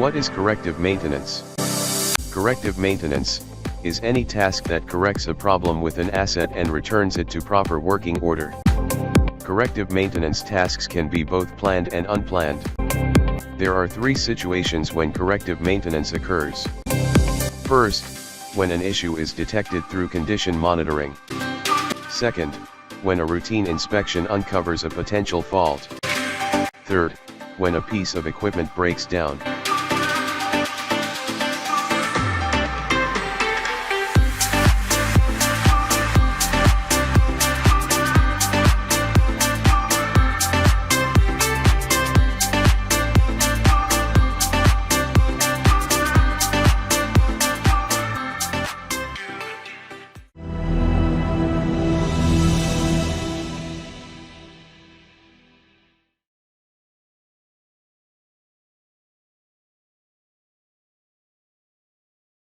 What is corrective maintenance? Corrective maintenance is any task that corrects a problem with an asset and returns it to proper working order. Corrective maintenance tasks can be both planned and unplanned. There are three situations when corrective maintenance occurs. First, when an issue is detected through condition monitoring. Second, when a routine inspection uncovers a potential fault. Third, when a piece of equipment breaks down.